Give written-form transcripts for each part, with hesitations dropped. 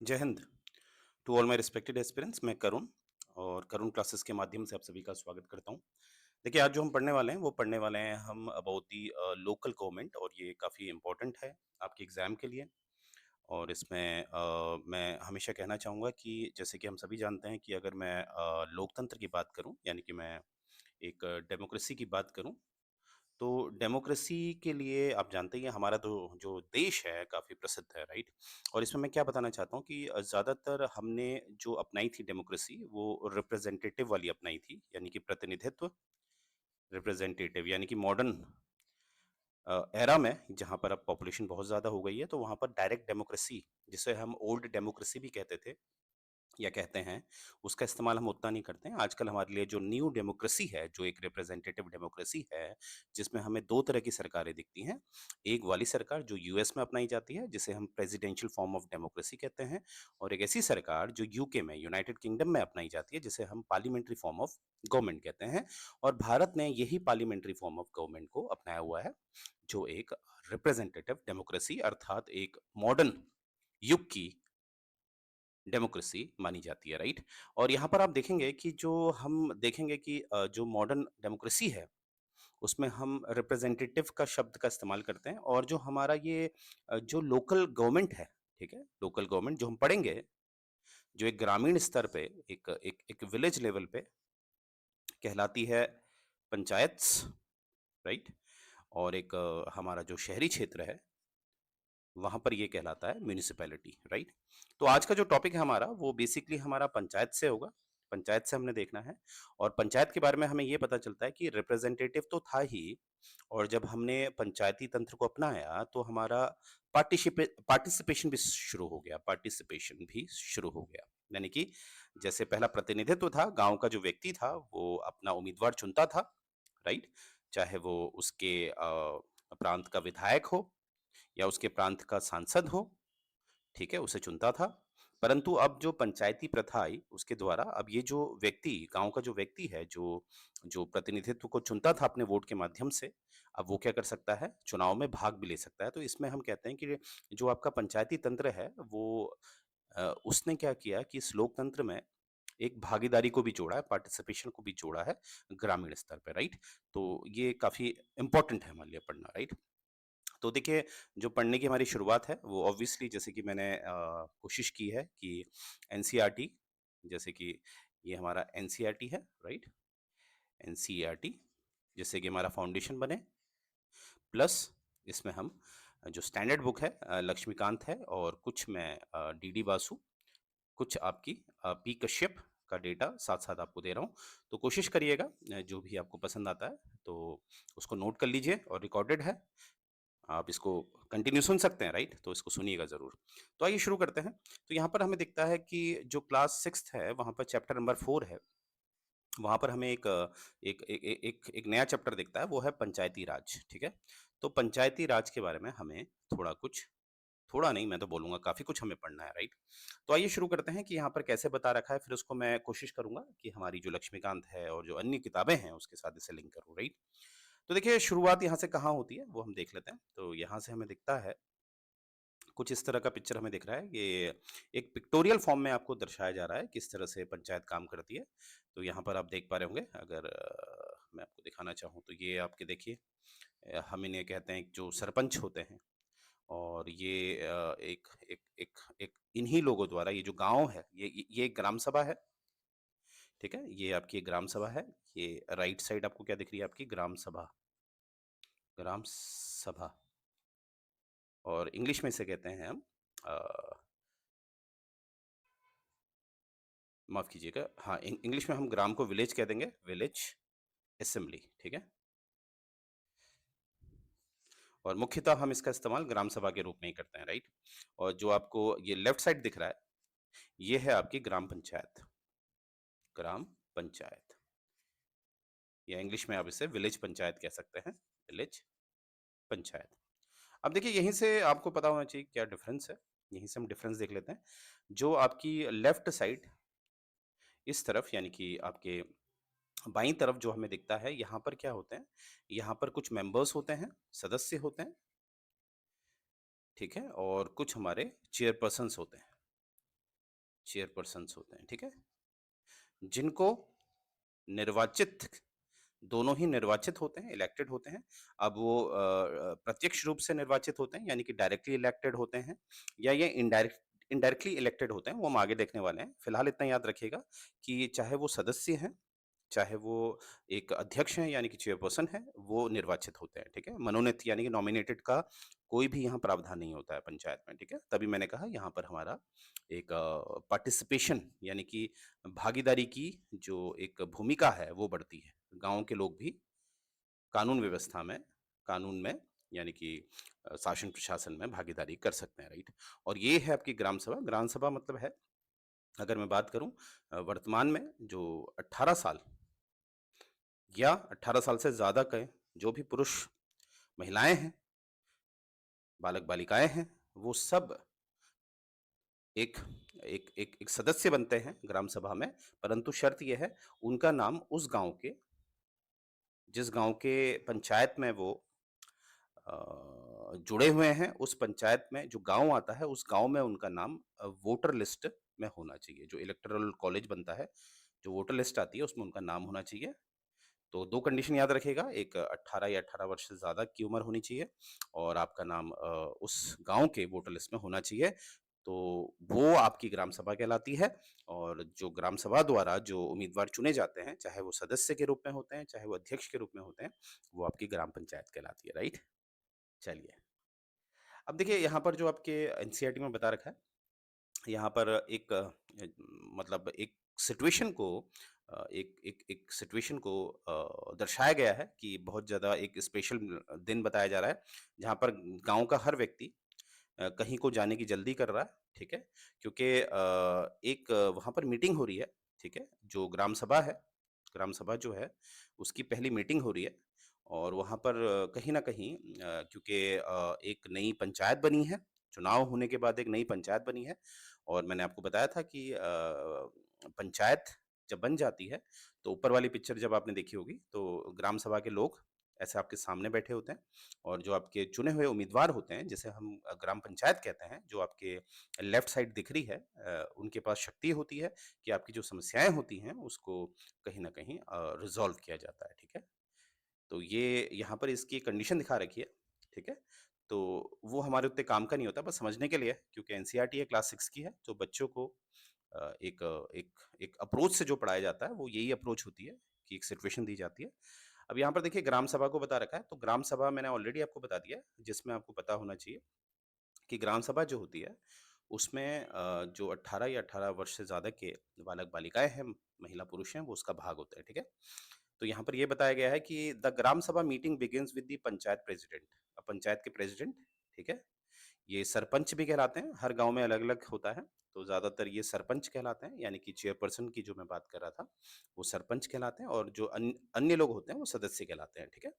जय Hind. To all my respected aspirants, मैं करुण और करुण क्लासेस के माध्यम से आप सभी का स्वागत करता हूँ। देखिए, आज जो हम पढ़ने वाले हैं वो पढ़ने वाले हैं हम अबाउट दी लोकल गवर्नमेंट, और ये काफ़ी इम्पोर्टेंट है आपके एग्ज़ाम के लिए। और इसमें मैं हमेशा कहना चाहूँगा कि जैसे कि हम सभी जानते हैं कि अगर मैं लोकतंत्र की बात करूँ, यानी कि मैं एक डेमोक्रेसी की बात करूँ, तो डेमोक्रेसी के लिए आप जानते ही हैं हमारा तो जो देश है काफ़ी प्रसिद्ध है, राइट? और इसमें मैं क्या बताना चाहता हूँ कि ज़्यादातर हमने जो अपनाई थी डेमोक्रेसी वो रिप्रेजेंटेटिव वाली अपनाई थी, यानी कि प्रतिनिधित्व। रिप्रेजेंटेटिव यानी कि मॉडर्न एरा में जहाँ पर अब पॉपुलेशन बहुत ज़्यादा हो गई है, तो वहाँ पर डायरेक्ट डेमोक्रेसी, जिसे हम ओल्ड डेमोक्रेसी भी कहते थे या कहते हैं, उसका इस्तेमाल हम उतना नहीं करते हैं। आजकल हमारे लिए जो न्यू डेमोक्रेसी है, जो एक रिप्रेजेंटेटिव डेमोक्रेसी है, जिसमें हमें 2 तरह की सरकारें दिखती हैं। एक वाली सरकार जो यूएस में अपनाई जाती है, जिसे हम प्रेसिडेंशियल फॉर्म ऑफ डेमोक्रेसी कहते हैं, और एक ऐसी सरकार जो यूके में, यूनाइटेड किंगडम में अपनाई जाती है, जिसे हम पार्लियामेंट्री फॉर्म ऑफ गवर्नमेंट कहते हैं। और भारत ने यही पार्लियामेंट्री फॉर्म ऑफ गवर्नमेंट को अपनाया हुआ है, जो एक रिप्रेजेंटेटिव डेमोक्रेसी अर्थात एक मॉडर्न युग की डेमोक्रेसी मानी जाती है, राइट? और यहाँ पर आप देखेंगे कि हम देखेंगे कि जो मॉडर्न डेमोक्रेसी है, उसमें हम रिप्रेजेंटेटिव का शब्द का इस्तेमाल करते हैं, और जो हमारा ये जो लोकल गवर्नमेंट है, ठीक है? लोकल गवर्नमेंट जो हम पढ़ेंगे, जो एक ग्रामीण स्तर पे, एक विलेज लेवल पे कहलाती है पंचायत्स, राइट? और एक हमारा जो शहरी क्षेत्र है, वहाँ पर ये कहलाता है म्युनिसिपैलिटी, राइट? तो आज का जो टॉपिक है हमारा, वो बेसिकली हमारा पंचायत से होगा। पंचायत से हमने देखना है, और पंचायत के बारे में हमें ये पता चलता है कि रिप्रेजेंटेटिव तो था ही, और जब हमने पंचायती तंत्र को अपनाया तो हमारा पार्टिसिपेशन भी शुरू हो गया, पार्टिसिपेशन भी शुरू हो गया। यानी कि जैसे पहला प्रतिनिधित्व था, गाँव का जो व्यक्ति था, वो अपना उम्मीदवार चुनता था, राइट? चाहे वो उसके प्रांत का विधायक हो या उसके प्रांत का सांसद हो, ठीक है? उसे चुनता था। परंतु अब जो पंचायती प्रथा आई, उसके द्वारा अब ये जो व्यक्ति, गाँव का जो व्यक्ति है, जो जो प्रतिनिधित्व को चुनता था अपने वोट के माध्यम से, अब वो क्या कर सकता है? चुनाव में भाग भी ले सकता है। तो इसमें हम कहते हैं कि जो आपका पंचायती तंत्र है, वो उसने क्या किया कि इस लोकतंत्र में एक भागीदारी को भी जोड़ा है, पार्टिसिपेशन को भी जोड़ा है ग्रामीण स्तर पे, राइट? तो ये काफ़ी इम्पोर्टेंट है हमारे लिए पढ़ना, राइट? तो देखिए, जो पढ़ने की हमारी शुरुआत है वो ऑब्वियसली, जैसे कि मैंने कोशिश की है कि एनसीईआरटी, जैसे कि ये हमारा एनसीईआरटी है, राइट? एनसीईआरटी जिससे कि हमारा फाउंडेशन बने, प्लस इसमें हम जो स्टैंडर्ड बुक है लक्ष्मीकांत है, और कुछ मैं डीडी बासु, कुछ आपकी पी कश्यप का डेटा साथ-साथ आपको दे रहा हूँ। तो कोशिश करिएगा जो भी आपको पसंद आता है, तो उसको नोट कर लीजिए, और रिकॉर्डेड है। आप इसको कंटिन्यू सुन सकते हैं, राइट? तो इसको सुनिएगा ज़रूर। तो आइए शुरू करते हैं। तो यहाँ पर हमें दिखता है कि जो क्लास 6th है, वहाँ पर चैप्टर नंबर 4 है। वहाँ पर हमें एक नया चैप्टर दिखता है, वो है पंचायती राज, ठीक है? तो पंचायती राज के बारे में हमें थोड़ा नहीं, मैं तो बोलूँगा काफ़ी कुछ हमें पढ़ना है, राइट? तो आइए शुरू करते हैं कि यहाँ पर कैसे बता रखा है, फिर उसको मैं कोशिश करूँगा कि हमारी जो लक्ष्मीकांत है और जो अन्य किताबें हैं, उसके साथ इसे लिंक करूँ, राइट? तो देखिए, शुरुआत यहाँ से कहाँ होती है, वो हम देख लेते हैं। तो यहाँ से हमें दिखता है, कुछ इस तरह का पिक्चर हमें दिख रहा है। ये एक पिक्टोरियल फॉर्म में आपको दर्शाया जा रहा है, किस तरह से पंचायत काम करती है। तो यहाँ पर आप देख पा रहे होंगे, अगर मैं आपको दिखाना चाहूँ तो ये आपके देखिए, हम इन्हें कहते हैं जो सरपंच होते हैं, और ये एक एक एक एक इन्हीं लोगों द्वारा, ये जो गाँव है, ये एक ग्राम सभा है, ठीक है? ये आपकी एक ग्राम सभा है। ये राइट साइड आपको क्या दिख रही है? आपकी ग्राम सभा, ग्राम सभा, और इंग्लिश में इसे कहते हैं हम माफ़ कीजिएगा, हाँ, इंग्लिश में हम ग्राम को विलेज कह देंगे, विलेज असेंबली, ठीक है? और मुख्यतः हम इसका इस्तेमाल ग्राम सभा के रूप में ही करते हैं, राइट? और जो आपको ये लेफ्ट साइड दिख रहा है, ये है आपकी ग्राम पंचायत, ग्राम पंचायत, या इंग्लिश में आप इसे विलेज पंचायत कह सकते हैं, विलेज पंचायत। अब देखिए, यहीं से आपको पता होना चाहिए क्या डिफरेंस है, यहीं से हम डिफरेंस देख लेते हैं। जो आपकी लेफ्ट साइड इस तरफ, यानी कि आपके बाईं तरफ जो हमें दिखता है, यहाँ पर क्या होते हैं, यहाँ पर कुछ मेंबर्स होते हैं, सदस्य होते हैं, ठीक है? और कुछ हमारे चेयरपर्सन्स होते हैं, चेयरपर्सन्स होते हैं, ठीक है? जिनको निर्वाचित दोनों ही निर्वाचित होते हैं, इलेक्टेड होते हैं। अब वो प्रत्यक्ष रूप से निर्वाचित होते हैं यानी कि डायरेक्टली इलेक्टेड होते हैं या ये इनडायरेक्टली इलेक्टेड होते हैं, वो हम आगे देखने वाले हैं। फिलहाल इतना याद रखिएगा कि चाहे वो सदस्य हैं, चाहे वो एक अध्यक्ष हैं यानी कि चेयरपर्सन है, वो निर्वाचित होते हैं, ठीक है? मनोनीत यानी कि नॉमिनेटेड का कोई भी यहाँ प्रावधान नहीं होता है पंचायत में, ठीक है? तभी मैंने कहा यहाँ पर हमारा एक पार्टिसिपेशन यानी कि भागीदारी की जो एक भूमिका है वो बढ़ती है। गाँव के लोग भी कानून व्यवस्था में कानून में यानी कि शासन प्रशासन में भागीदारी कर सकते हैं, राइट? और ये है आपकी ग्राम सभा। ग्राम सभा मतलब है, अगर मैं बात करूँ वर्तमान में जो 18 साल या 18 साल से ज़्यादा के जो भी पुरुष, महिलाएँ हैं, बालक-बालिकाएँ हैं, वो सब एक एक सदस्य बनते हैं ग्राम सभा में, परंतु शर्त ये है, उनका नाम उस गाँव के जिस गाँव के पंचायत में वो जुड़े हुए हैं, उस पंचायत में जो गाँव आता है, उस गाँव में उनका नाम वोटर लिस्ट में होना चाहिए। जो इलेक्टोरल कॉलेज बनता है, जो वोटर लिस्ट आती है, उसमें उनका नाम होना चाहिए। तो 2 कंडीशन याद रखिएगा, एक 18 या 18 वर्ष से ज़्यादा की उम्र होनी चाहिए और आपका नाम उस गाँव के वोटर लिस्ट में होना चाहिए। तो वो आपकी ग्राम सभा कहलाती है और जो ग्राम सभा द्वारा जो उम्मीदवार चुने जाते हैं, चाहे वो सदस्य के रूप में होते हैं, चाहे वो अध्यक्ष के रूप में होते हैं, वो आपकी ग्राम पंचायत कहलाती है, राइट? चलिए, अब देखिए यहाँ पर जो आपके एनसीईआरटी में बता रखा है, यहाँ पर एक मतलब एक सिचुएशन को एक सिचुएशन को दर्शाया गया है कि बहुत ज़्यादा एक स्पेशल दिन बताया जा रहा है, जहाँ पर गाँव का हर व्यक्ति कहीं को जाने की जल्दी कर रहा है, ठीक है? क्योंकि एक वहाँ पर मीटिंग हो रही है, ठीक है? जो ग्राम सभा जो है, उसकी पहली मीटिंग हो रही है और वहाँ पर कहीं न कहीं क्योंकि एक नई पंचायत बनी है, चुनाव होने के बाद एक नई पंचायत बनी है और मैंने आपको बताया था कि पंचायत जब बन जाती है, तो ऊपर वाली पिक्चर जब आपने देखी होगी, तो ग्राम सभा के लोग ऐसे आपके सामने बैठे होते हैं और जो आपके चुने हुए उम्मीदवार होते हैं, जिसे हम ग्राम पंचायत कहते हैं, जो आपके लेफ्ट साइड दिख रही है उनके पास शक्ति होती है कि आपकी जो समस्याएँ होती हैं, उसको कहीं न कहीं रिज़ॉल्व किया जाता है, ठीक है? तो ये यहाँ पर इसकी कंडीशन दिखा रखी है, ठीक है? तो वो हमारे उतने काम का नहीं होता, बस समझने के लिए है क्योंकि एनसीईआरटी है क्लास 6 की है, जो बच्चों को एक एक अप्रोच से जो पढ़ाया जाता है, वो यही अप्रोच होती है कि एक सिचुएशन दी जाती है। अब यहाँ पर देखिए ग्राम सभा को बता रखा है, तो ग्राम सभा मैंने ऑलरेडी आपको बता दिया है, जिसमें आपको पता होना चाहिए कि ग्राम सभा जो होती है, उसमें जो 18 या 18 वर्ष से ज़्यादा के बालक-बालिकाएँ हैं, महिला-पुरुष हैं, वो उसका भाग होता है, ठीक है? तो यहाँ पर ये बताया गया है कि द ग्राम सभा meeting begins with the panchayat president. अब पंचायत के प्रेज़िडेंट, ठीक है? ये सरपंच भी कहलाते हैं, हर गाँव में अलग-अलग होता है, तो ज़्यादातर ये सरपंच कहलाते हैं, यानी कि चेयरपर्सन की जो मैं बात कर रहा था, वो सरपंच कहलाते हैं और जो अन्य लोग होते हैं, वो सदस्य कहलाते हैं, ठीक है?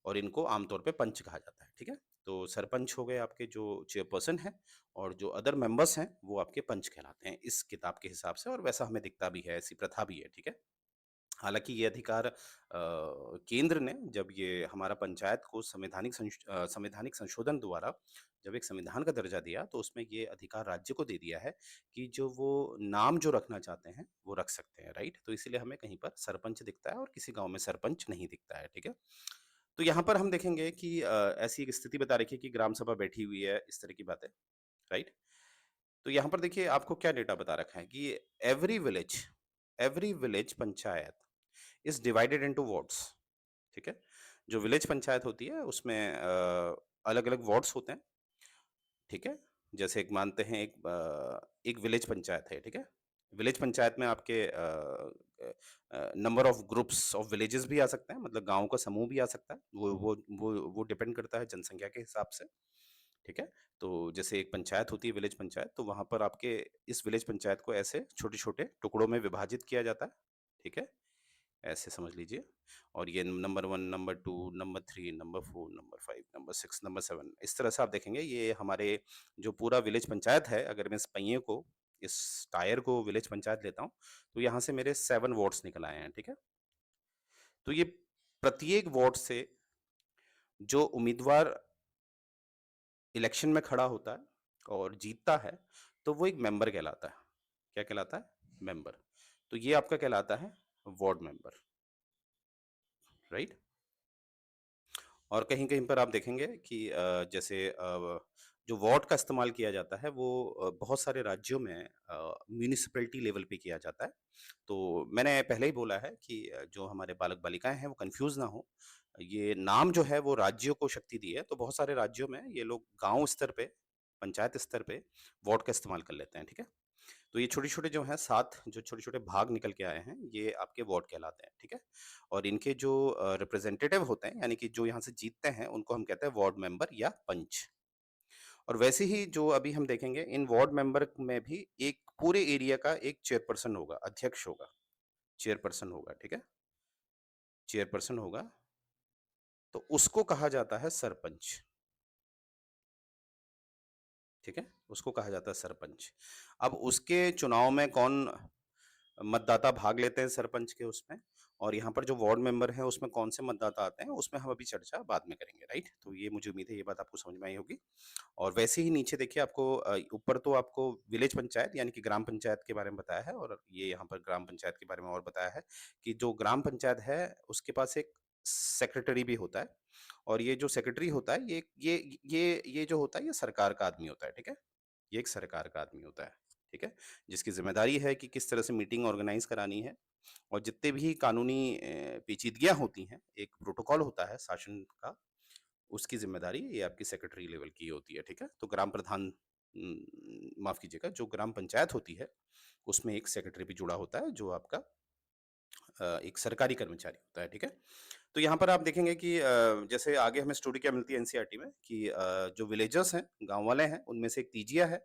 और इनको आमतौर पे पंच कहा जाता है, ठीक है? तो सरपंच हो गए आपके जो चेयरपर्सन हैं और जो अदर मेंबर्स हैं, वो आपके पंच कहलाते हैं, इस किताब के हिसाब से और वैसा हमें दिखता भी है, ऐसी प्रथा भी है, ठीक है? हालाँकि ये अधिकार केंद्र ने जब ये हमारा पंचायत को संवैधानिक संशोधन द्वारा जब एक संविधान का दर्जा दिया, तो उसमें ये अधिकार राज्य को दे दिया है कि जो वो नाम जो रखना चाहते हैं, वो रख सकते हैं, राइट? तो इसीलिए हमें कहीं पर सरपंच दिखता है और किसी गाँव में सरपंच नहीं दिखता है, ठीक है? तो यहाँ पर हम देखेंगे कि ऐसी एक स्थिति बता रखी है कि ग्राम सभा बैठी हुई है, इस तरह की बातें, राइट? तो यहाँ पर देखिए आपको क्या डेटा बता रखा है कि every village every village panchayat is divided into wards, ठीक है? जो विलेज पंचायत होती है उसमें अलग-अलग वार्ड्स होते हैं, ठीक है? जैसे एक मानते हैं एक विलेज पंचायत है, ठीक है? विलेज पंचायत में आपके number of groups of villages भी आ सकते हैं, मतलब गाँव का समूह भी आ सकता है। वो डिपेंड करता है जनसंख्या के हिसाब से, ठीक है? तो जैसे एक पंचायत होती है विलेज पंचायत, तो वहाँ पर आपके इस विलेज पंचायत को ऐसे छोटे-छोटे टुकड़ों में विभाजित किया जाता है, ठीक है? ऐसे समझ लीजिए और ये number 1, number 2, number 3, number 4, number 5, number 6, number 7 इस तरह से आप देखेंगे ये हमारे जो पूरा विलेज पंचायत है, अगर मैं इस पहिए को, इस टायर को विलेज पंचायत लेता हूँ, तो यहाँ से मेरे 7 वार्ड्स निकल आए हैं, ठीक है? तो ये प्रत्येक वार्ड से जो उम्मीदवार इलेक्शन में खड़ा होता है और जीतता है, तो वो एक मेंबर कहलाता है, क्या कहलाता है? मेंबर। तो ये आपका कहलाता है वार्ड मेंबर, राइट? और कहीं-कहीं पर आप देखेंगे कि जैसे जो वार्ड का इस्तेमाल किया जाता है वो बहुत सारे राज्यों में म्युनिसिपैलिटी लेवल पे किया जाता है। तो मैंने पहले ही बोला है कि जो हमारे बालक-बालिकाएँ हैं वो कन्फ्यूज़ ना हों। ये नाम जो है वो राज्यों को शक्ति दी है, तो बहुत सारे राज्यों में ये लोग गाँव स्तर पे, पंचायत स्तर पे वार्ड का इस्तेमाल कर लेते हैं, ठीक है? तो ये छोटे-छोटे जो हैं 7 जो छोटे-छोटे भाग निकल के आए हैं, ये आपके वार्ड कहलाते हैं, ठीक है? और इनके जो रिप्रेजेंटेटिव होते हैं, यानी कि जो यहाँ से जीतते हैं, उनको हम कहते हैं वार्ड मेंबर या पंच। और वैसे ही जो अभी हम देखेंगे, इन वार्ड मेंबर में भी एक पूरे एरिया का एक चेयरपर्सन होगा, अध्यक्ष होगा, चेयरपर्सन होगा, ठीक है? चेयरपर्सन होगा, तो उसको कहा जाता है सरपंच, ठीक है? उसको कहा जाता है सरपंच। अब उसके चुनाव में कौन मतदाता भाग लेते हैं सरपंच के उसमें, और यहाँ पर जो वार्ड मेंबर हैं उसमें कौन से मतदाता आते हैं उसमें हम अभी चर्चा बाद में करेंगे, राइट? तो ये मुझे उम्मीद है ये बात आपको समझ में आई होगी। और वैसे ही नीचे देखिए आपको ऊपर तो आपको विलेज पंचायत यानी कि ग्राम पंचायत के बारे में बताया है, और ये यहाँ पर ग्राम पंचायत के बारे में और बताया है कि जो ग्राम पंचायत है उसके पास एक सेक्रेटरी भी होता है, और ये जो सेक्रेटरी होता है ये जो होता है ये सरकार का आदमी होता है, ठीक है? ये एक सरकार का आदमी होता है, ठीक है? जिसकी ज़िम्मेदारी है कि किस तरह से मीटिंग ऑर्गेनाइज़ करानी है, और जितने भी कानूनी पेचीदगियाँ होती हैं, एक प्रोटोकॉल होता है शासन का, उसकी ज़िम्मेदारी ये आपकी सेक्रेटरी लेवल की होती है, ठीक है? तो ग्राम प्रधान माफ़ कीजिएगा, जो ग्राम पंचायत होती है, उसमें एक सेक्रेटरी भी जुड़ा होता है, जो आपका एक सरकारी कर्मचारी होता है, ठीक है? तो यहाँ पर आप देखेंगे कि जैसे आगे हमें स्टोरी क्या मिलती है एनसीईआरटी में कि जो विलेजर्स हैं, गाँव वाले हैं, उनमें से एक तीजिया है।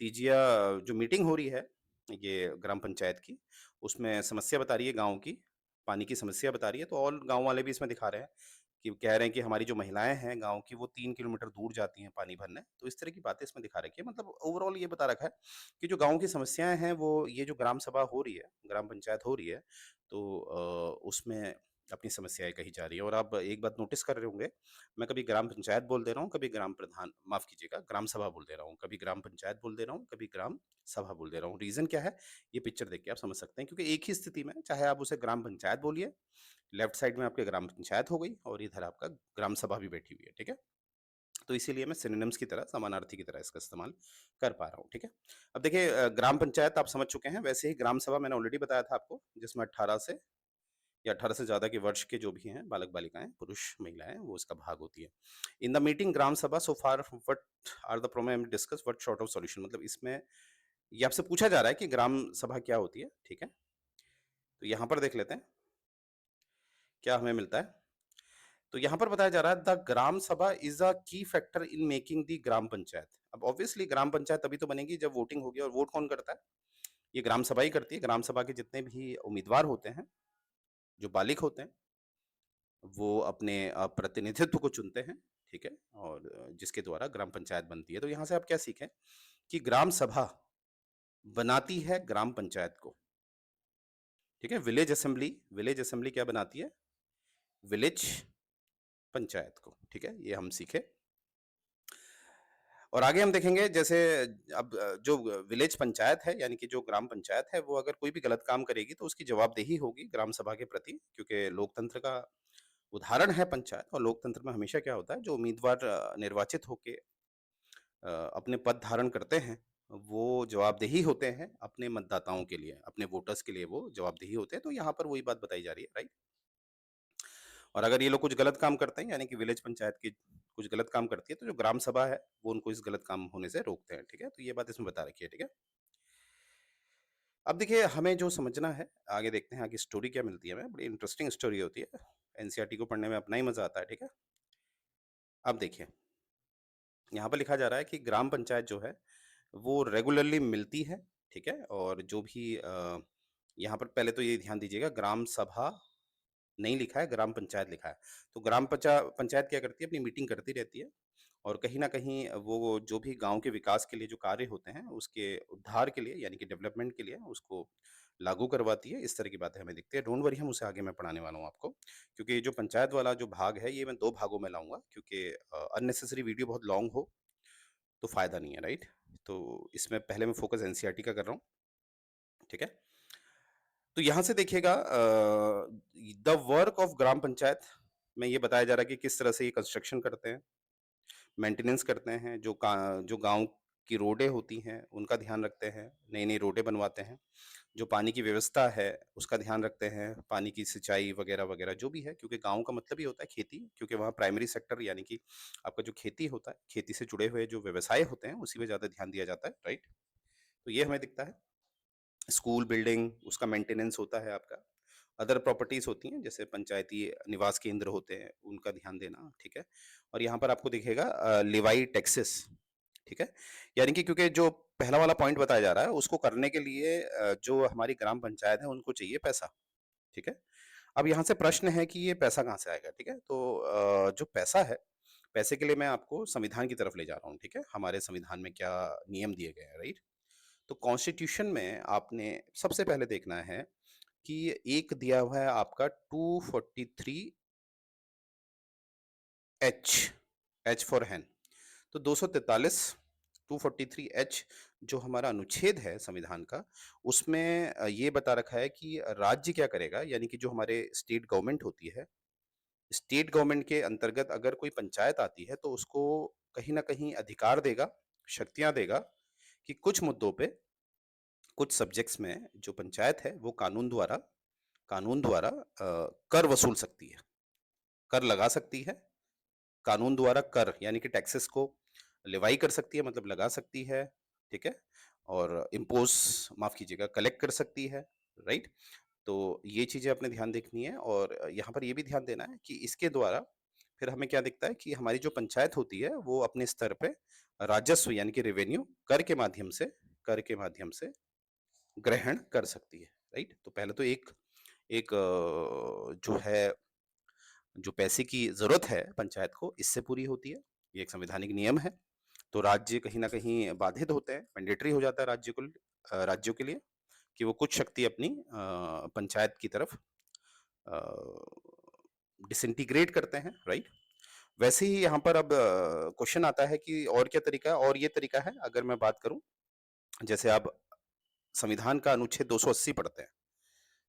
तीजिया जो मीटिंग हो रही है, ये ग्राम पंचायत की, उसमें समस्या बता रही है गाँव की, पानी की समस्या बता रही है, तो और गाँव वाले भी इसमें दिखा रहे हैं कि कह रहे हैं कि हमारी जो महिलाएँ हैं गाँव की, वो 3 किलोमीटर दूर जाती हैं पानी भरने। तो इस तरह की बातें इसमें दिखा रखी है। मतलब ओवरऑल ये बता रखा है कि जो गाँव की समस्याएँ हैं, वो ये जो ग्राम सभा हो रही है, ग्राम पंचायत हो रही है, तो उसमें अपनी समस्याएँ कही जा रही है। और आप एक बात नोटिस कर रहे होंगे, मैं कभी ग्राम पंचायत बोल दे रहा हूँ, कभी ग्राम प्रधान माफ़ कीजिएगा, ग्राम सभा बोल दे रहा हूँ, कभी ग्राम पंचायत बोल दे रहा हूँ, कभी ग्राम सभा बोल दे रहा हूँ। रीज़न क्या है? ये पिक्चर देख के आप समझ सकते हैं, क्योंकि एक ही स्थिति में चाहे आप उसे ग्राम पंचायत बोलिए, लेफ्ट साइड में आपके ग्राम पंचायत हो गई और इधर आपका ग्राम सभा भी बैठी हुई है, ठीक है? तो इसीलिए मैं सिनोनिम्स की तरह, समानार्थी की तरह इसका इस्तेमाल कर पा रहा हूँ, ठीक है? अब देखिए ग्राम पंचायत आप समझ चुके हैं, वैसे ही ग्राम सभा मैंने ऑलरेडी बताया था आपको, जिसमें 18 से या 18 से ज़्यादा के वर्ष के जो भी हैं बालक-बालिकाएँ, पुरुष, महिलाएँ, वो इसका भाग होती है। In the meeting gram sabha so far what are the problem discuss what sort of solution, मतलब इसमें ये आपसे पूछा जा रहा है कि ग्राम सभा क्या होती है, ठीक है? तो यहाँ पर देख लेते हैं, क्या हमें मिलता है। तो यहाँ पर बताया जा रहा है द ग्राम सभा इज़ अ की factor in making the gram panchayat. अब ऑब्वियसली ग्राम पंचायत तभी तो बनेगी जब वोटिंग होगी, और वोट कौन करता है? ये ग्राम सभा ही करती है। ग्राम सभा के जितने भी उम्मीदवार होते हैं, जो बालिग होते हैं, वो अपने प्रतिनिधित्व को चुनते हैं, ठीक है? और जिसके द्वारा ग्राम पंचायत बनती है। तो यहाँ से आप क्या सीखें कि ग्राम सभा बनाती है ग्राम पंचायत को, ठीक है? विलेज असेंबली क्या बनाती है? विलेज पंचायत को, ठीक है? ये हम सीखे। और आगे हम देखेंगे जैसे अब जो विलेज पंचायत है, यानी कि जो ग्राम पंचायत है, वो अगर कोई भी गलत काम करेगी तो उसकी जवाबदेही होगी ग्राम सभा के प्रति, क्योंकि लोकतंत्र का उदाहरण है पंचायत। और लोकतंत्र में हमेशा क्या होता है, जो उम्मीदवार निर्वाचित होके अपने पद धारण करते हैं, वो जवाबदेही होते हैं अपने मतदाताओं के लिए, अपने वोटर्स के लिए वो जवाबदेही होते हैं। तो यहाँ पर वही बात बताई जा रही है, राइट? और अगर ये लोग कुछ गलत काम करते हैं, यानी कि विलेज पंचायत की कुछ गलत काम करती है, तो जो ग्राम सभा है, वो उनको इस गलत काम होने से रोकते हैं, ठीक है? तो ये बात इसमें बता रखी है, ठीक है? अब देखिए हमें जो समझना है, आगे देखते हैं आगे स्टोरी क्या मिलती है हमें, बड़ी इंटरेस्टिंग स्टोरी होती है। एनसीईआरटी को पढ़ने में अपना ही मज़ा आता है, ठीक है? अब देखिए, यहाँ पर लिखा जा रहा है कि ग्राम पंचायत जो है, वो रेगुलरली मिलती है, ठीक है? और जो भी यहाँ पर पहले तो ये ध्यान दीजिएगा, ग्राम सभा नहीं लिखा है, ग्राम पंचायत लिखा है। तो ग्राम पंचायत क्या करती है, अपनी मीटिंग करती रहती है, और कहीं न कहीं वो जो भी गाँव के विकास के लिए जो कार्य होते हैं, उसके उद्धार के लिए, यानी कि डेवलपमेंट के लिए उसको लागू करवाती है। इस तरह की बातें हमें दिखती है। डोंट वरी, हम उसे आगे मैं पढ़ाने वाला हूँ आपको। क्योंकि ये जो पंचायत वाला जो भाग है, ये मैं 2 भागों में लाऊँगा, क्योंकि अननेसेसरी वीडियो बहुत लॉन्ग हो, तो फ़ायदा नहीं है, राइट? तो इसमें पहले मैं फ़ोकस एनसीईआरटी का कर रहा हूँ। ठीक है? तो यहाँ से देखिएगा the work of gram panchayat में ये बताया जा रहा है कि किस तरह से ये कंस्ट्रक्शन करते हैं, मेंटेनेंस करते हैं, जो गाँव की रोडें होती हैं, उनका ध्यान रखते हैं, नई-नई रोडें बनवाते हैं, जो पानी की व्यवस्था है, उसका ध्यान रखते हैं, पानी की सिंचाई वगैरह-वगैरह जो भी है, क्योंकि गाँव का मतलब ही होता है खेती, क्योंकि वहाँ प्राइमरी सेक्टर यानी कि आपका जो खेती होता है, खेती से जुड़े हुए जो व्यवसाय होते हैं, उसी में ज़्यादा ध्यान दिया जाता है, राइट? तो ये हमें दिखता है। स्कूल बिल्डिंग उसका मेंटेनेंस होता है आपका। अदर प्रॉपर्टीज़ होती हैं जैसे पंचायती निवास केंद्र होते हैं, उनका ध्यान देना, ठीक है? और यहाँ पर आपको दिखेगा लेवाई टैक्सेस, ठीक है? यानी कि क्योंकि जो पहला वाला पॉइंट बताया जा रहा है उसको करने के लिए जो हमारी ग्राम पंचायत है उनको चाहिए पैसा, ठीक है? अब यहाँ से प्रश्न है कि ये पैसा कहाँ से आएगा, ठीक है? तो जो पैसा है, पैसे के लिए मैं आपको संविधान की तरफ ले जा रहा हूँ, ठीक है? हमारे संविधान में क्या नियम दिए गए हैं, राइट? तो कॉन्स्टिट्यूशन में आपने सबसे पहले देखना है कि एक दिया हुआ है आपका 243 एच, एच फॉर हैन। तो 243 243 एच जो हमारा अनुच्छेद है संविधान का, उसमें ये बता रखा है कि राज्य क्या करेगा, यानी कि जो हमारे स्टेट गवर्नमेंट होती है, स्टेट गवर्नमेंट के अंतर्गत अगर कोई पंचायत आती है तो उसको कहीं ना कहीं अधिकार देगा, शक्तियां देगा कि कुछ मुद्दों पे, कुछ सब्जेक्ट्स में जो पंचायत है वो कानून द्वारा कर वसूल सकती है, कर लगा सकती है, कानून द्वारा कर यानी कि टैक्सेस को लेवाई कर सकती है, मतलब लगा सकती है, ठीक है? और इम्पोज़ माफ़ कीजिएगा कलेक्ट कर सकती है, राइट? तो ये चीज़ें आपने ध्यान देखनी है और यहाँ पर ये भी ध्यान देना है कि इसके द्वारा फिर हमें क्या दिखता है कि हमारी जो पंचायत होती है वो अपने स्तर पे राजस्व यानी कि रेवेन्यू कर के माध्यम से ग्रहण कर सकती है, राइट? तो पहले तो एक एक जो है, जो पैसे की ज़रूरत है पंचायत को, इससे पूरी होती है। ये एक संवैधानिक नियम है। तो राज्य कहीं न कहीं बाधित होते हैं, मैंडेटरी हो जाता है राज्यों के लिए कि वो कुछ शक्ति अपनी पंचायत की तरफ अ, डिसइंटीग्रेट करते हैं, राइट? वैसे ही यहाँ पर अब क्वेश्चन आता है कि और क्या तरीका है? और ये तरीका है अगर मैं बात करूँ, जैसे आप संविधान का अनुच्छेद 280 पढ़ते हैं।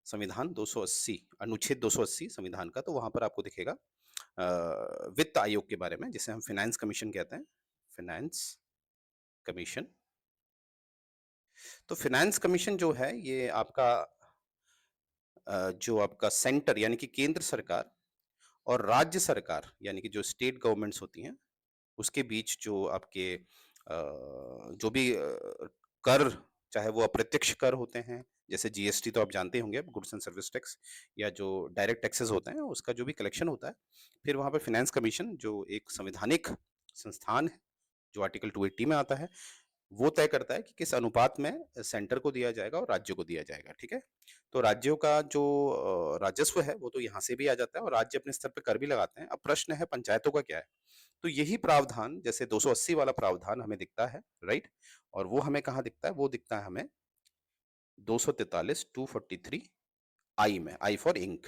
संविधान 280 अनुच्छेद 280 संविधान का, तो वहाँ पर आपको दिखेगा वित्त आयोग के बारे में, जिसे हम फाइनेंस कमीशन कहते हैं, फाइनेंस कमीशन। तो फाइनेंस कमीशन जो है ये आपका जो आपका सेंटर यानी कि केंद्र सरकार और राज्य सरकार यानी कि जो स्टेट गवर्नमेंट्स होती हैं, उसके बीच जो आपके जो भी कर, चाहे वो अप्रत्यक्ष कर होते हैं, जैसे जीएसटी तो आप जानते होंगे, गुड्स एंड सर्विस टैक्स, या जो डायरेक्ट टैक्सेस होते हैं, उसका जो भी कलेक्शन होता है, फिर वहाँ पे फाइनेंस कमीशन जो एक संवैधानिक संस्थान है, जो आर्टिकल 280 में आता है, वो तय करता है कि किस अनुपात में सेंटर को दिया जाएगा और राज्यों को दिया जाएगा, ठीक है? तो राज्यों का जो राजस्व है, वो तो यहाँ से भी आ जाता है और राज्य अपने स्तर पे कर भी लगाते हैं। अब प्रश्न है पंचायतों का क्या है? तो यही प्रावधान जैसे 280 वाला प्रावधान हमें दिखता है, राइट? और वो हमें कहाँ दिखता है? वो दिखता है हमें 243 243 आई में, आई फॉर इंक,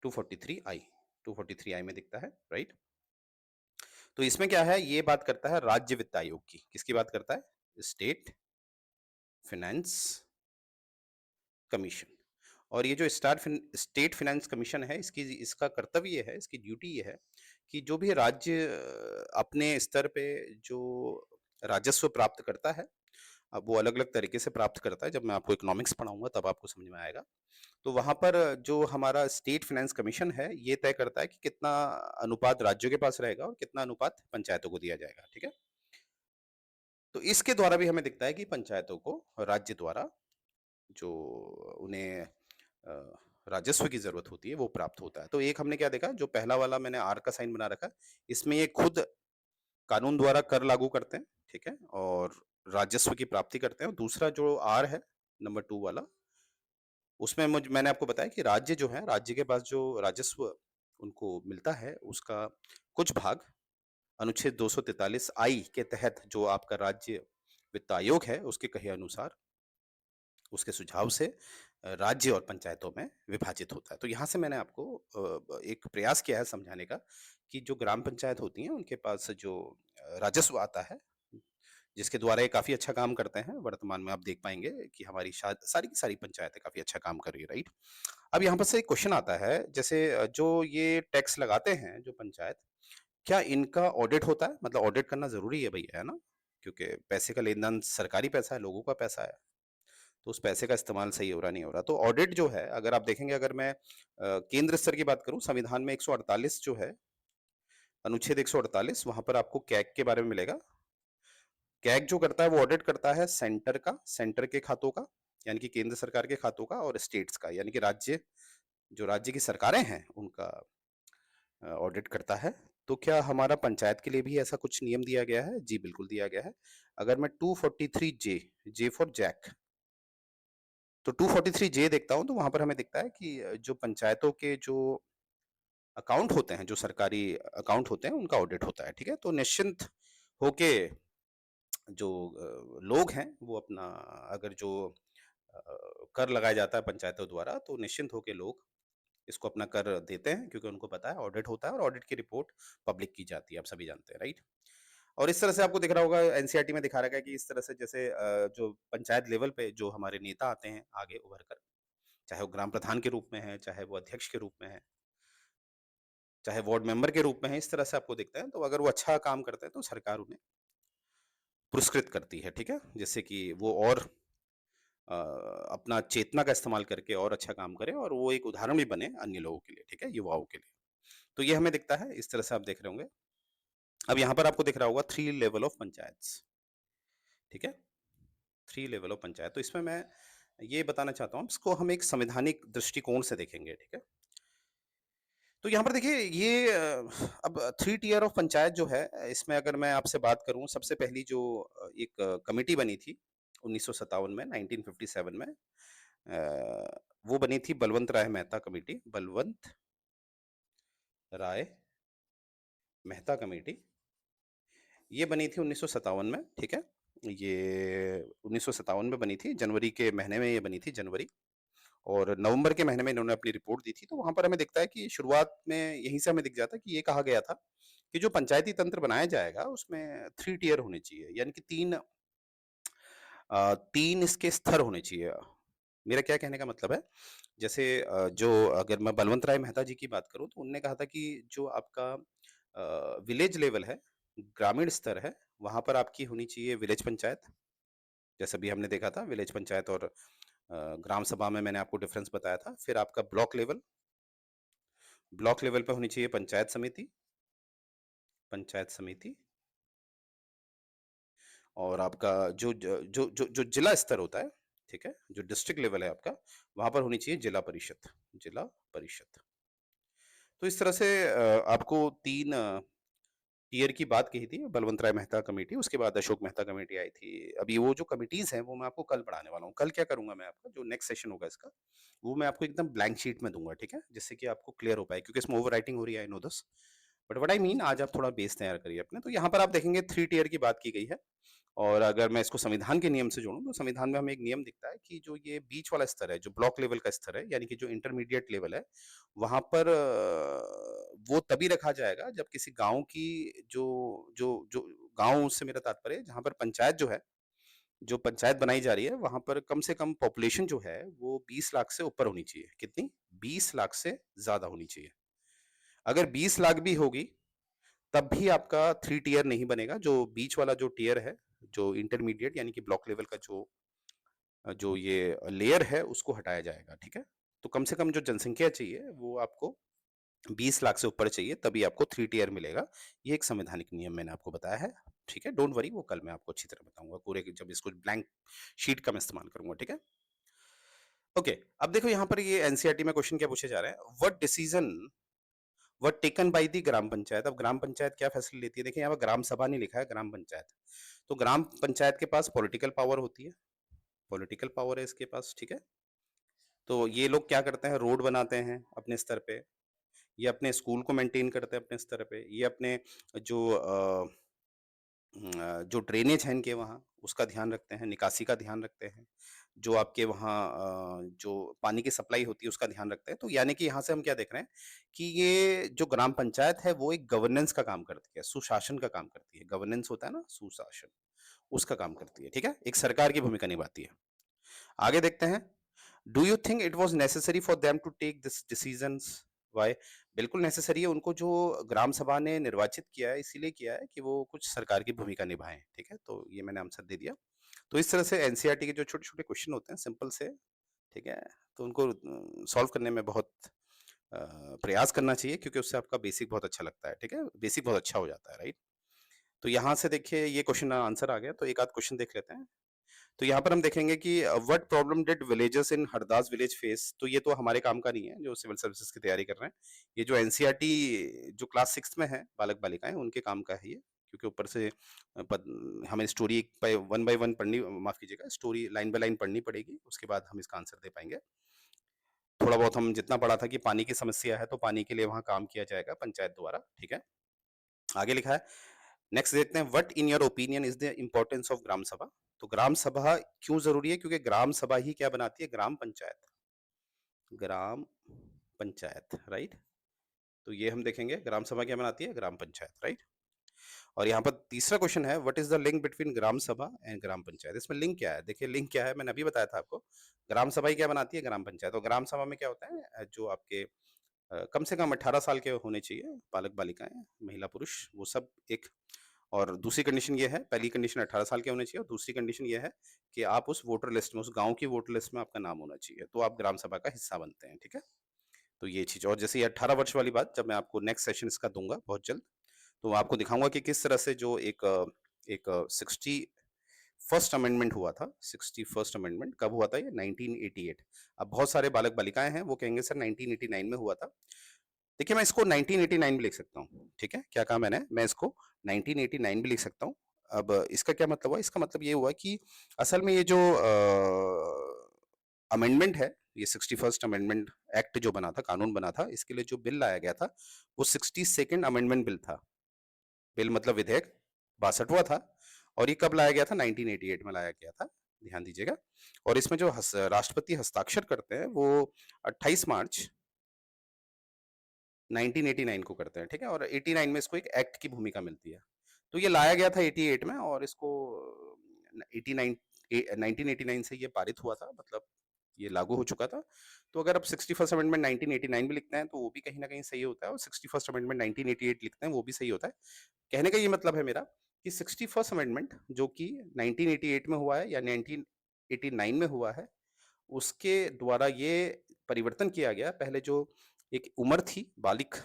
243 आई, 243 आई में दिखता है, राइट? तो इसमें क्या है? ये बात करता है राज्य वित्त आयोग की। किसकी बात करता है? State finance commission. और ये जो स्टेट फाइनेंस कमीशन है, इसकी इसका कर्तव्य ये है, इसकी ड्यूटी ये है कि जो भी राज्य अपने स्तर पे जो राजस्व प्राप्त करता है, अब वो अलग-अलग तरीके से प्राप्त करता है, जब मैं आपको इकोनॉमिक्स पढ़ाऊँगा तब आपको समझ में आएगा। तो वहाँ पर जो हमारा स्टेट फाइनेंस कमीशन है, ये तय करता है कि कितना अनुपात राज्यों के पास रहेगा और कितना अनुपात पंचायतों को दिया जाएगा, ठीक है? तो इसके द्वारा भी हमें दिखता है कि पंचायतों को राज्य द्वारा जो उन्हें राजस्व की ज़रूरत होती है, वो प्राप्त होता है। तो एक हमने क्या देखा, जो पहला वाला मैंने आर का साइन बना रखा है, इसमें ये खुद कानून द्वारा कर लागू करते हैं, ठीक है? और राजस्व की प्राप्ति करते हैं और दूसरा जो आर है, नंबर 2 वाला, उसमें मैंने आपको बताया कि राज्य जो है, राज्य के पास जो राजस्व उनको मिलता है, उसका कुछ भाग अनुच्छेद 243 आई के तहत जो आपका राज्य वित्त आयोग है, उसके कहे अनुसार, उसके सुझाव से राज्य और पंचायतों में विभाजित होता है। तो यहाँ से मैंने आपको एक प्रयास किया है समझाने का कि जो ग्राम पंचायत होती हैं, उनके पास जो राजस्व आता है, जिसके द्वारा ये काफ़ी अच्छा काम करते हैं। वर्तमान में आप देख पाएँगे कि हमारी शा सारी की सारी पंचायतें काफ़ी अच्छा काम कर रही है, राइट? अब यहाँ पर से एक क्वेश्चन आता है, जैसे जो ये टैक्स लगाते हैं जो पंचायत, क्या इनका ऑडिट होता है? मतलब ऑडिट करना ज़रूरी है भई, है ना? क्योंकि पैसे का लेन-देन सरकारी पैसा है, लोगों का पैसा है, तो उस पैसे का इस्तेमाल सही हो रहा, नहीं हो रहा। तो ऑडिट जो है, अगर आप देखेंगे, अगर मैं केंद्र स्तर की बात करूँ, संविधान में 148 जो है, अनुच्छेद 148, वहाँ पर आपको कैग के बारे में मिलेगा। कैग जो करता है वो ऑडिट करता है सेंटर का, सेंटर के खातों का, यानी कि केंद्र सरकार के खातों का, और स्टेट्स का, यानी कि जो राज्य की सरकारें हैं उनका ऑडिट करता है। तो क्या हमारा पंचायत के लिए भी ऐसा कुछ नियम दिया गया है? जी बिल्कुल दिया गया है। अगर मैं 243 जे, जे फॉर जैक, तो 243 जे देखता हूँ, तो वहां पर हमें दिखता है कि जो पंचायतों के जो अकाउंट होते हैं, जो सरकारी अकाउंट होते हैं, उनका ऑडिट होता है। ठीक है, तो निश्चिंत होके जो लोग हैं वो अपना, अगर जो अ, कर लगाया जाता है पंचायतों द्वारा, तो निश्चिंत होके लोग इसको अपना कर देते हैं, क्योंकि उनको पता है ऑडिट होता है और ऑडिट की रिपोर्ट पब्लिक की जाती है, आप सभी जानते हैं, राइट? और इस तरह से आपको दिख रहा होगा, एनसीईआरटी में दिखा रखा है कि इस तरह से, जैसे जो पंचायत लेवल पे जो हमारे नेता आते हैं आगे उभर कर, चाहे वो ग्राम प्रधान के रूप में है, चाहे वो अध्यक्ष के रूप में है, चाहे वार्ड मेंबर के रूप में है, इस तरह से आपको दिखता है। तो अगर वो अच्छा काम करते हैं तो सरकार उन्हें पुरस्कृत करती है, ठीक है? जिससे कि वो और अपना चेतना का इस्तेमाल करके और अच्छा काम करें, और वो एक उदाहरण भी बने अन्य लोगों के लिए, ठीक है? युवाओं के लिए। तो ये हमें दिखता है, इस तरह से आप देख रहे होंगे। अब यहाँ पर आपको दिख रहा होगा 3 लेवल ऑफ पंचायत्स, ठीक है? 3 लेवल ऑफ पंचायत। तो इसमें मैं ये बताना चाहता हूँ, इसको हम एक संवैधानिक दृष्टिकोण से देखेंगे, ठीक है? तो यहाँ पर देखिए, ये अब 3 टियर ऑफ पंचायत जो है, इसमें अगर मैं आपसे बात करूँ, सबसे पहली जो एक कमिटी बनी थी 1957 में, 1957 में, वो बनी थी बलवंत राय मेहता कमेटी, बलवंत राय मेहता कमेटी। ये बनी थी 1957 में, ठीक है? ये 1957 में बनी थी, जनवरी के महीने में ये बनी थी, जनवरी, और नवंबर के महीने में इन्होंने अपनी रिपोर्ट दी थी। तो वहाँ पर हमें दिखता है कि शुरुआत में यहीं से हमें दिख जाता है कि ये कहा गया था कि जो पंचायती तंत्र बनाया जाएगा उसमें 3 टियर होने चाहिए, यानी कि 3 इसके स्तर होने चाहिए। मेरा क्या कहने का मतलब है, जैसे जो, अगर मैं बलवंत राय मेहता जी की बात करूँ, तो उन्होंने कहा था कि जो आपका विलेज लेवल है, ग्रामीण स्तर है, वहाँ पर आपकी होनी चाहिए विलेज पंचायत। जैसे अभी हमने देखा था विलेज पंचायत और ग्राम सभा में मैंने आपको डिफरेंस बताया था। फिर आपका ब्लॉक लेवल पे होनी चाहिए पंचायत समिति, और आपका जो जिला स्तर होता है, ठीक है? जो डिस्ट्रिक्ट लेवल है आपका, वहाँ पर होनी चाहिए जिला परिषद। तो इस तरह से आपको 3 टियर की बात कही थी बलवंत राय मेहता कमेटी, उसके बाद अशोक मेहता कमेटी आई थी। अभी वो जो कमिटीज़ हैं, वो मैं आपको कल पढ़ाने वाला हूँ। कल क्या करूँगा मैं, आपका जो नेक्स्ट सेशन होगा इसका, वो मैं आपको एकदम ब्लैंक शीट में दूँगा, ठीक है? जिससे कि आपको क्लियर हो पाए, क्योंकि इसमें ओवर राइटिंग हो रही है, I know this. But what I mean, आज आप थोड़ा बेस तैयार करिए अपने। तो यहाँ पर आप देखेंगे 3 टियर की बात की गई है। और अगर मैं इसको संविधान के नियम से जोड़ूँ, तो संविधान में हमें एक नियम दिखता है कि जो ये बीच वाला स्तर है, जो ब्लॉक लेवल का स्तर है, यानी कि जो इंटरमीडिएट लेवल है, वहाँ पर वो तभी रखा जाएगा जब किसी गाँव की जो जो जो गाँव से मेरा तात्पर्य है, जहाँ पर पंचायत जो है, जो पंचायत बनाई जा रही है, वहाँ पर कम से कम पॉपुलेशन जो है, वो 20 लाख से ऊपर होनी चाहिए। कितनी? 20 लाख से ज़्यादा होनी चाहिए। अगर 20 लाख भी होगी, तब भी आपका 3 टियर नहीं बनेगा। जो बीच वाला जो टियर है, जो इंटरमीडिएट यानी कि ब्लॉक लेवल का जो ये लेयर है, उसको हटाया जाएगा, ठीक है? तो कम से कम जो जनसंख्या चाहिए, वो आपको 20 लाख से ऊपर चाहिए, तभी आपको 3 टियर मिलेगा। ये एक संवैधानिक नियम मैंने आपको बताया है, ठीक है? डोंट वरी, वो कल मैं आपको अच्छी तरह बताऊँगा, पूरे जब इसको ब्लैंक शीट का मैं इस्तेमाल करूँगा, ठीक है? ओके, अब देखो यहाँ पर ये एनसीईआरटी में क्वेश्चन क्या पूछे जा रहे हैं, what decision were taken by the gram panchayat. अब ग्राम पंचायत क्या फैसला लेती है? देखिए, यहाँ पर ग्राम सभा नहीं लिखा है, ग्राम पंचायत। तो ग्राम पंचायत के पास पॉलिटिकल पावर होती है, पॉलिटिकल पावर है इसके पास, ठीक है? तो ये लोग क्या करते हैं, रोड बनाते हैं अपने स्तर पे, ये अपने स्कूल को मेंटेन करते हैं अपने स्तर पे, ये अपने जो जो ड्रेनेज है इनके वहाँ, उसका ध्यान रखते हैं, निकासी का ध्यान रखते हैं, जो आपके वहाँ जो पानी की सप्लाई होती है उसका ध्यान रखते हैं। तो यानी कि यहाँ से हम क्या देख रहे हैं कि ये जो ग्राम पंचायत है, वो एक गवर्नेंस का काम करती है, सुशासन का काम करती है। गवर्नेंस होता है ना, सुशासन, उसका काम करती है, ठीक है? एक सरकार की भूमिका निभाती है। आगे देखते हैं, do you think it was necessary for them to take this decisions? Why? बिल्कुल नेसेसरी है, उनको जो ग्राम सभा ने निर्वाचित किया है, इसीलिए किया है कि वो कुछ सरकार की भूमिका निभाएँ, ठीक है? तो ये मैंने आंसर दे दिया। तो इस तरह से एनसीईआरटी के जो छोटे-छोटे क्वेश्चन होते हैं सिंपल से, ठीक है? तो उनको सॉल्व करने में बहुत प्रयास करना चाहिए, क्योंकि उससे आपका बेसिक बहुत अच्छा लगता है, ठीक है? बेसिक बहुत अच्छा हो जाता है, राइट? तो यहाँ से देखिए ये क्वेश्चन आंसर आ गया, तो एक आध क्वेश्चन देख लेते हैं। तो यहाँ पर हम देखेंगे कि what problem did villagers in Hardas village face? तो ये तो हमारे काम का नहीं है जो सिविल सर्विसेज की तैयारी कर रहे हैं। ये जो एनसीईआरटी जो क्लास 6 में है बालक बालिकाएं, उनके काम का है ये, क्योंकि ऊपर से हमें स्टोरी बाय वन पढ़नी, माफ कीजिएगा, स्टोरी लाइन बाय लाइन पढ़नी पड़ेगी, उसके बाद हम इसका आंसर दे पाएंगे। थोड़ा बहुत हम जितना पढ़ा था कि पानी की समस्या है, तो पानी के लिए वहाँ काम किया जाएगा पंचायत द्वारा, ठीक है? आगे लिखा है, नेक्स्ट देखते हैं, what in your opinion is the importance of gram sabha? तो ग्राम सभा क्यों जरूरी है? क्योंकि ग्राम सभा ही क्या बनाती है? ग्राम पंचायत। ग्राम पंचायत, राइट? तो ये हम देखेंगे, ग्राम सभा क्या बनाती है? ग्राम पंचायत, राइट? और यहाँ पर तीसरा क्वेश्चन है, what is the link between gram sabha and ग्राम पंचायत? इसमें लिंक क्या है? देखिए लिंक क्या है, मैंने अभी बताया था आपको। ग्राम सभा ही क्या बनाती है? ग्राम पंचायत। और ग्राम सभा में क्या होता है, जो आपके कम से कम 18 साल के होने चाहिए बालक बालिकाएं, महिला पुरुष, वो सब एक। और दूसरी कंडीशन ये है, पहली कंडीशन 18 साल के होने चाहिए, और दूसरी कंडीशन ये है कि आप उस वोटर लिस्ट में, उस गांव की वोटर लिस्ट में आपका नाम होना चाहिए, तो आप ग्राम सभा का हिस्सा बनते हैं, ठीक है? तो ये चीज, और जैसे ये 18 वर्ष वाली बात, जब मैं आपको नेक्स्ट सेशन इसका दूंगा बहुत जल्द, तो मैं आपको दिखाऊंगा कि किस तरह से जो एक 61st अमेंडमेंट हुआ था। 61st अमेंडमेंट कब हुआ था? ये 1988। अब बहुत सारे बालक बालिकाएं हैं, वो कहेंगे सर 1989 में हुआ था। देखिए मैं इसको 1989 भी लिख सकता हूँ, ठीक है? क्या कहा मैंने? मैं इसको 1989 भी लिख सकता हूँ। अब इसका क्या मतलब हुआ? इसका मतलब ये हुआ कि असल में ये जो अमेंडमेंट है, ये 61st अमेंडमेंट एक्ट जो बना था, कानून बना था, इसके लिए जो बिल लाया गया था, वो 62nd अमेंडमेंट बिल था। बिल मतलब विधेयक 62वां था, और ये कब लाया गया था? 1988 में लाया गया था, ध्यान दीजिएगा। और इसमें जो राष्ट्रपति हस्ताक्षर करते हैं, वो 28 मार्च 1989 को करते हैं, ठीक है? और 89 में इसको एक एक्ट की भूमिका मिलती है। तो ये लाया गया था 88 में, और इसको 89 1989 से ये पारित हुआ था, मतलब ये लागू हो चुका था। तो अगर आप 61st अमेंडमेंट 1989 भी लिखते हैं, तो वो भी कहीं ना कहीं सही होता है, और 61st अमेंडमेंट 1988 लिखते हैं, वो भी सही होता है। कहने का ये मतलब है मेरा कि 61st अमेंडमेंट जो कि 1988 में हुआ है या 1989 में हुआ है, उसके द्वारा ये परिवर्तन किया गया। पहले जो एक उम्र थी बालिक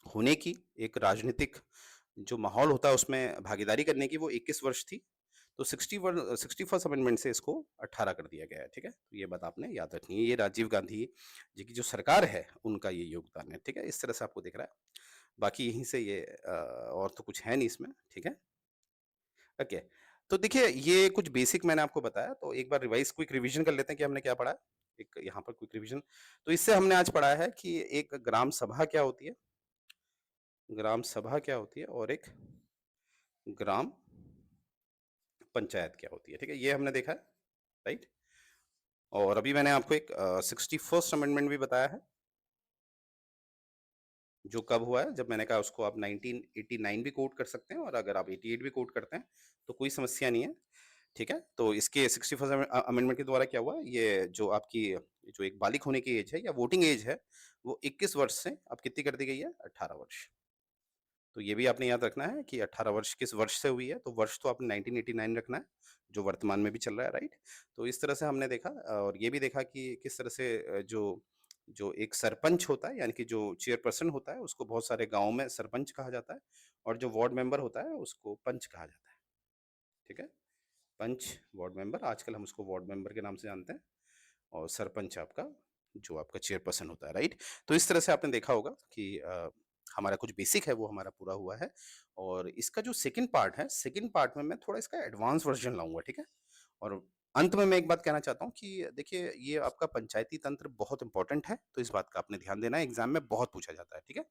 होने की, एक राजनीतिक जो माहौल होता है उसमें भागीदारी करने की, वो 21 वर्ष थी। तो 61st अमेंडमेंट से इसको 18 कर दिया गया है, ठीक है? तो ये बात आपने याद रखनी है। ये राजीव गांधी जी की जो सरकार है, उनका ये योगदान है, ठीक है? इस तरह से आपको दिख रहा है। बाकी यहीं से ये और तो कुछ है नहीं इसमें, ठीक है? ओके। तो देखिए ये कुछ बेसिक मैंने आपको बताया, तो एक बार क्विक रिवीजन कर लेते हैं कि हमने क्या पढ़ा है। एक यहाँ पर क्विक रिवीजन। तो इससे हमने आज पढ़ा है कि एक ग्राम सभा क्या होती है, ग्राम सभा क्या होती है, और एक ग्राम पंचायत क्या होती है, ठीक है? ये हमने देखा है, राइट? और अभी मैंने आपको एक 61st अमेंडमेंट भी बताया है, जो कब हुआ है, जब मैंने कहा उसको आप 1989 भी कोट कर सकते हैं, और अगर आप 88 भी कोट करते हैं तो कोई समस्या नहीं है, ठीक है? तो इसके 61st अमेंडमेंट के द्वारा क्या हुआ, ये जो आपकी जो एक बालिक होने की एज है या वोटिंग एज है, वो 21 वर्ष से अब कितनी कर दी गई है? 18 वर्ष। तो ये भी आपने याद रखना है कि 18 वर्ष किस वर्ष से हुई है, तो वर्ष तो आपने 1989 रखना है, जो वर्तमान में भी चल रहा है, राइट? तो इस तरह से हमने देखा, और ये भी देखा कि किस तरह से जो जो एक सरपंच होता है, यानी कि जो चेयरपर्सन होता है, उसको बहुत सारे गाँव में सरपंच कहा जाता है, और जो वार्ड मेंबर होता है, उसको पंच कहा जाता है, ठीक है? पंच, वार्ड मेंबर, आजकल हम उसको वार्ड मेंबर के नाम से जानते हैं, और सरपंच आपका जो आपका चेयरपर्सन होता है, राइट? तो इस तरह से आपने देखा होगा कि हमारा कुछ बेसिक है वो हमारा पूरा हुआ है, और इसका जो सेकंड पार्ट है, सेकंड पार्ट में मैं थोड़ा इसका एडवांस वर्जन लाऊंगा, ठीक है? और अंत में मैं एक बात कहना चाहता हूँ कि देखिए ये आपका पंचायती तंत्र बहुत इंपॉर्टेंट है, तो इस बात का आपने ध्यान देना है, एग्जाम में बहुत पूछा जाता है, ठीक है?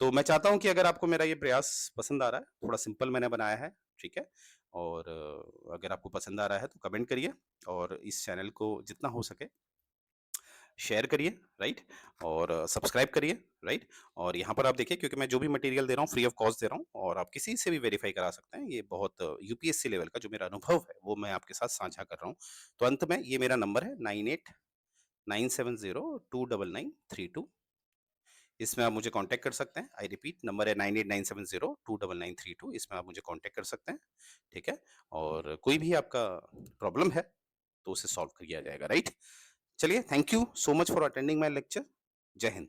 तो मैं चाहता हूँ कि अगर आपको मेरा ये प्रयास पसंद आ रहा है, थोड़ा सिंपल मैंने बनाया है, ठीक है? और अगर आपको पसंद आ रहा है तो कमेंट करिए, और इस चैनल को जितना हो सके शेयर करिए, राइट? और सब्सक्राइब करिए, राइट? और यहाँ पर आप देखिए, क्योंकि मैं जो भी मटेरियल दे रहा हूँ फ्री ऑफ कॉस्ट दे रहा हूँ, और आप किसी से भी वेरीफाई करा सकते हैं। ये बहुत यूपीएससी लेवल का जो मेरा अनुभव है वो मैं आपके साथ साझा कर रहा हूँ। तो अंत में ये मेरा नंबर है 9897029932। इसमें आप मुझे कांटेक्ट कर सकते हैं। आई रिपीट, नंबर है 9897029932। इसमें आप मुझे कांटेक्ट कर सकते हैं, ठीक है? और कोई भी आपका प्रॉब्लम है तो उसे सॉल्व किया जाएगा, राइट? चलिए, thank you so much for attending my lecture. जय हिंद।